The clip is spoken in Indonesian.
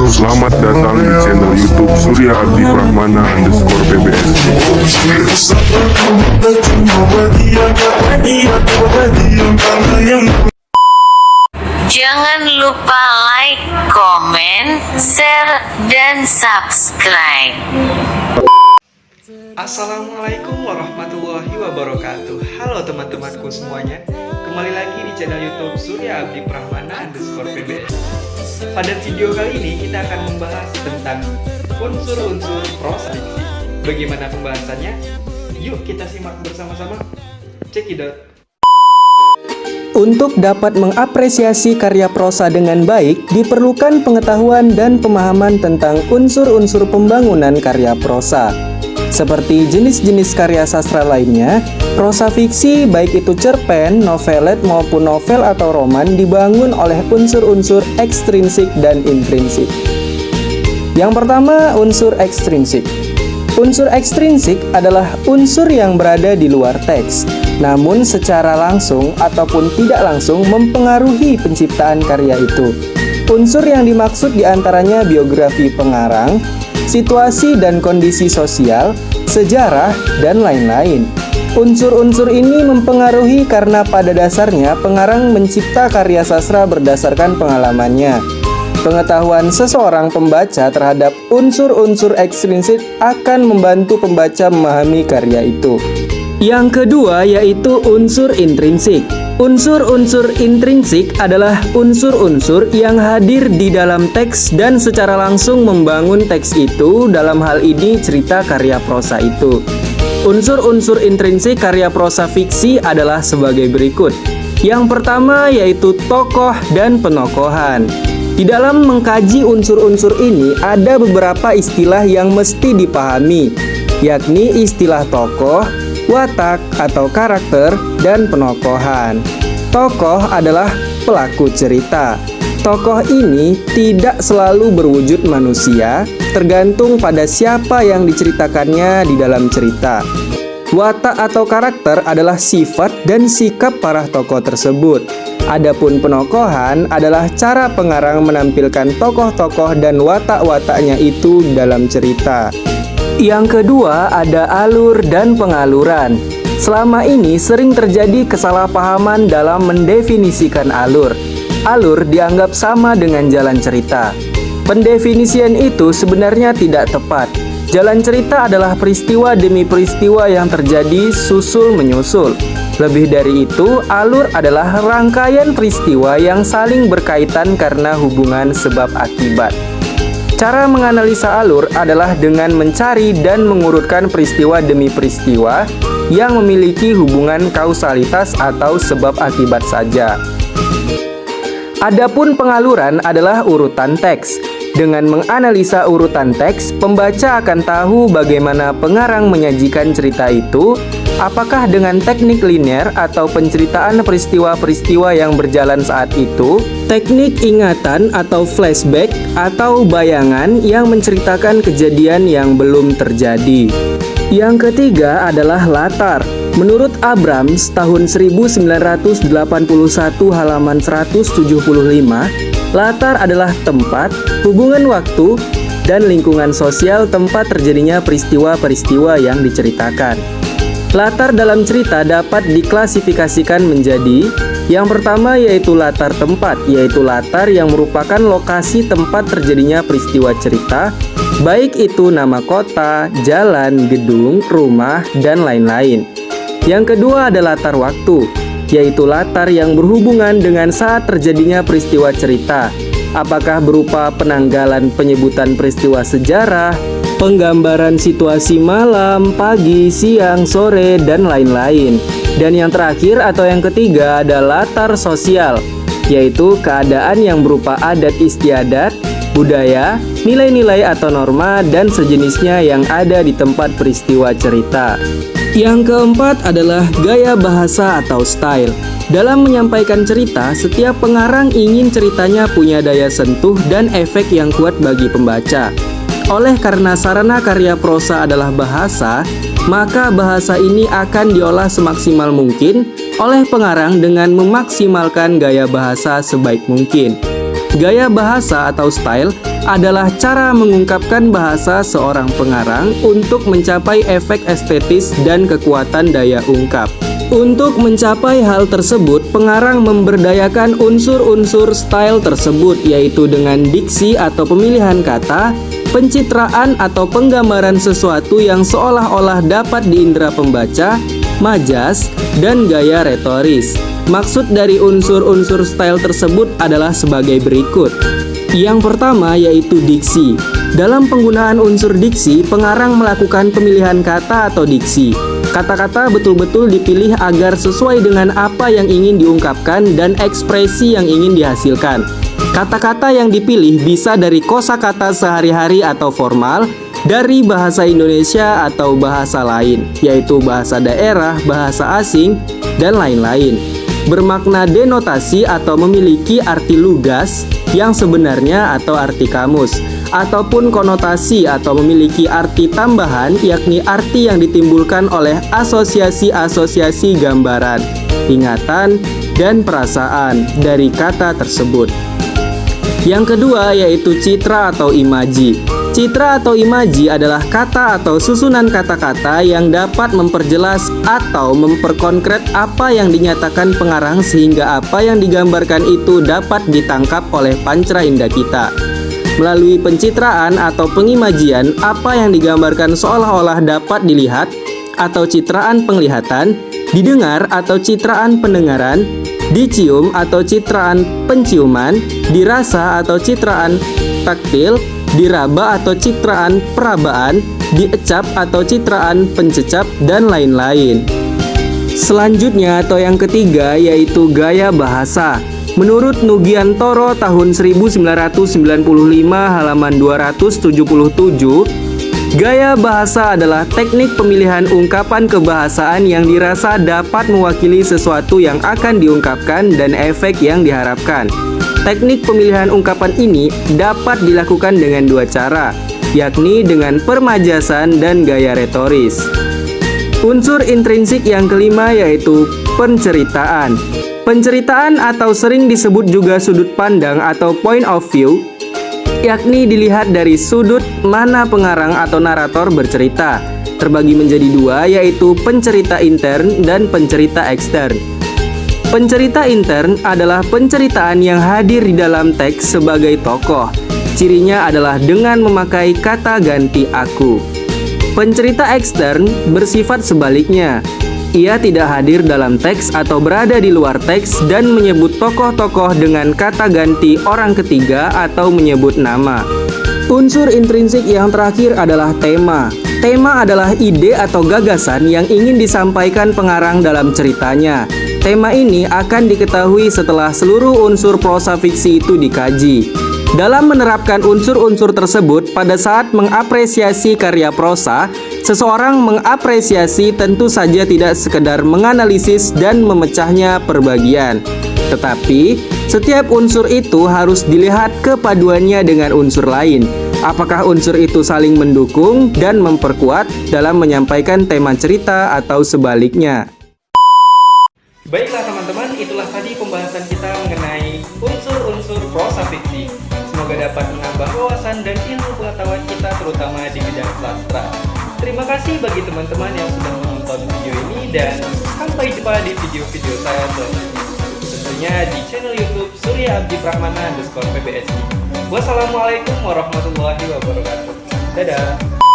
Selamat datang di channel YouTube Surya Abdi Prahmana _PBS. Jangan lupa like, komen, share, dan subscribe. Assalamualaikum warahmatullahi wabarakatuh. Halo teman-temanku semuanya, kembali lagi di channel YouTube Surya Abdi Prahmana _PBS. Pada video kali ini kita akan membahas tentang unsur-unsur prosa diksi. Bagaimana pembahasannya? Yuk kita simak bersama-sama. Cekidot. Untuk dapat mengapresiasi karya prosa dengan baik, diperlukan pengetahuan dan pemahaman tentang unsur-unsur pembangunan karya prosa. Seperti jenis-jenis karya sastra lainnya, prosa fiksi baik itu cerpen, novelet maupun novel atau roman dibangun oleh unsur-unsur ekstrinsik dan intrinsik. Yang pertama, unsur ekstrinsik. Unsur ekstrinsik adalah unsur yang berada di luar teks, namun secara langsung ataupun tidak langsung mempengaruhi penciptaan karya itu. Unsur yang dimaksud diantaranya biografi pengarang, situasi dan kondisi sosial, sejarah, dan lain-lain. Unsur-unsur ini mempengaruhi karena pada dasarnya pengarang mencipta karya sastra berdasarkan pengalamannya. Pengetahuan seseorang pembaca terhadap unsur-unsur ekstrinsik akan membantu pembaca memahami karya itu. Yang kedua yaitu unsur intrinsik. Unsur-unsur intrinsik adalah unsur-unsur yang hadir di dalam teks dan secara langsung membangun teks itu, dalam hal ini cerita karya prosa itu. Unsur-unsur intrinsik karya prosa fiksi adalah sebagai berikut. Yang pertama yaitu tokoh dan penokohan. Di dalam mengkaji unsur-unsur ini ada beberapa istilah yang mesti dipahami, yakni istilah tokoh, watak atau karakter, dan penokohan. Tokoh adalah pelaku cerita. Tokoh ini tidak selalu berwujud manusia, tergantung pada siapa yang diceritakannya di dalam cerita. Watak atau karakter adalah sifat dan sikap para tokoh tersebut. Adapun penokohan adalah cara pengarang menampilkan tokoh-tokoh dan watak-wataknya itu dalam cerita. Yang kedua ada alur dan pengaluran. Selama ini sering terjadi kesalahpahaman dalam mendefinisikan alur. Alur dianggap sama dengan jalan cerita. Pendefinisian itu sebenarnya tidak tepat. Jalan cerita adalah peristiwa demi peristiwa yang terjadi susul-menyusul. Lebih dari itu, alur adalah rangkaian peristiwa yang saling berkaitan karena hubungan sebab akibat. Cara menganalisa alur adalah dengan mencari dan mengurutkan peristiwa demi peristiwa yang memiliki hubungan kausalitas atau sebab akibat saja. Adapun pengaluran adalah urutan teks. Dengan menganalisa urutan teks, pembaca akan tahu bagaimana pengarang menyajikan cerita itu, apakah dengan teknik linear atau penceritaan peristiwa-peristiwa yang berjalan saat itu, teknik ingatan atau flashback, atau bayangan yang menceritakan kejadian yang belum terjadi. Yang ketiga adalah latar. Menurut Abrams, tahun 1981 halaman 175, latar adalah tempat, hubungan waktu, dan lingkungan sosial tempat terjadinya peristiwa-peristiwa yang diceritakan. Latar dalam cerita dapat diklasifikasikan menjadi: yang pertama yaitu latar tempat, yaitu latar yang merupakan lokasi tempat terjadinya peristiwa cerita, baik itu nama kota, jalan, gedung, rumah, dan lain-lain. Yang kedua ada latar waktu, yaitu latar yang berhubungan dengan saat terjadinya peristiwa cerita, apakah berupa penanggalan penyebutan peristiwa sejarah, penggambaran situasi malam, pagi, siang, sore, dan lain-lain. Dan yang terakhir atau yang ketiga ada latar sosial, yaitu keadaan yang berupa adat istiadat, budaya, nilai-nilai atau norma, dan sejenisnya yang ada di tempat peristiwa cerita. Yang keempat adalah gaya bahasa atau style. Dalam menyampaikan cerita, setiap pengarang ingin ceritanya punya daya sentuh dan efek yang kuat bagi pembaca. Oleh karena sarana karya prosa adalah bahasa, maka bahasa ini akan diolah semaksimal mungkin oleh pengarang dengan memaksimalkan gaya bahasa sebaik mungkin. Gaya bahasa atau style adalah cara mengungkapkan bahasa seorang pengarang untuk mencapai efek estetis dan kekuatan daya ungkap. Untuk mencapai hal tersebut, pengarang memberdayakan unsur-unsur style tersebut, yaitu dengan diksi atau pemilihan kata, pencitraan atau penggambaran sesuatu yang seolah-olah dapat diindera pembaca, majas, dan gaya retoris. Maksud dari unsur-unsur style tersebut adalah sebagai berikut. Yang pertama yaitu diksi. Dalam penggunaan unsur diksi, pengarang melakukan pemilihan kata atau diksi. Kata-kata betul-betul dipilih agar sesuai dengan apa yang ingin diungkapkan dan ekspresi yang ingin dihasilkan. Kata-kata yang dipilih bisa dari kosakata sehari-hari atau formal, dari bahasa Indonesia atau bahasa lain, yaitu bahasa daerah, bahasa asing, dan lain-lain. Bermakna denotasi atau memiliki arti lugas yang sebenarnya atau arti kamus, ataupun konotasi atau memiliki arti tambahan, yakni arti yang ditimbulkan oleh asosiasi-asosiasi gambaran, ingatan, dan perasaan dari kata tersebut. Yang kedua yaitu citra atau imaji. Citra atau imaji adalah kata atau susunan kata-kata yang dapat memperjelas atau memperkonkret apa yang dinyatakan pengarang sehingga apa yang digambarkan itu dapat ditangkap oleh panca indera kita. Melalui pencitraan atau pengimajian, apa yang digambarkan seolah-olah dapat dilihat atau citraan penglihatan, didengar atau citraan pendengaran, dicium atau citraan penciuman, dirasa atau citraan taktil, diraba atau citraan perabaan, diecap atau citraan pencecap, dan lain-lain. Selanjutnya atau yang ketiga yaitu gaya bahasa. Menurut Nugiantoro tahun 1995 halaman 277, gaya bahasa adalah teknik pemilihan ungkapan kebahasaan yang dirasa dapat mewakili sesuatu yang akan diungkapkan dan efek yang diharapkan. Teknik pemilihan ungkapan ini dapat dilakukan dengan dua cara, yakni dengan permajasan dan gaya retoris. Unsur intrinsik yang kelima yaitu penceritaan. Penceritaan atau sering disebut juga sudut pandang atau point of view, yakni dilihat dari sudut mana pengarang atau narator bercerita. Terbagi menjadi dua yaitu pencerita intern dan pencerita ekstern. Pencerita intern adalah penceritaan yang hadir di dalam teks sebagai tokoh. Cirinya adalah dengan memakai kata ganti aku. Pencerita ekstern bersifat sebaliknya. Ia tidak hadir dalam teks atau berada di luar teks dan menyebut tokoh-tokoh dengan kata ganti orang ketiga atau menyebut nama. Unsur intrinsik yang terakhir adalah tema. Tema adalah ide atau gagasan yang ingin disampaikan pengarang dalam ceritanya. Tema ini akan diketahui setelah seluruh unsur prosa fiksi itu dikaji. Dalam menerapkan unsur-unsur tersebut pada saat mengapresiasi karya prosa, seseorang mengapresiasi tentu saja tidak sekedar menganalisis dan memecahnya per bagian. Tetapi, setiap unsur itu harus dilihat kepaduannya dengan unsur lain. Apakah unsur itu saling mendukung dan memperkuat dalam menyampaikan tema cerita atau sebaliknya. Baiklah teman-teman, itulah tadi pembahasan kita mengenai unsur-unsur prosa fiksi. Semoga dapat menambah wawasan dan ilmu pengetahuan kita terutama di bidang sastra. Terima kasih bagi teman-teman yang sudah menonton video ini dan sampai jumpa di video-video saya selanjutnya. Tentunya di channel YouTube Surya Abdi Prahmana _PBSI. Wassalamualaikum warahmatullahi wabarakatuh. Dadah.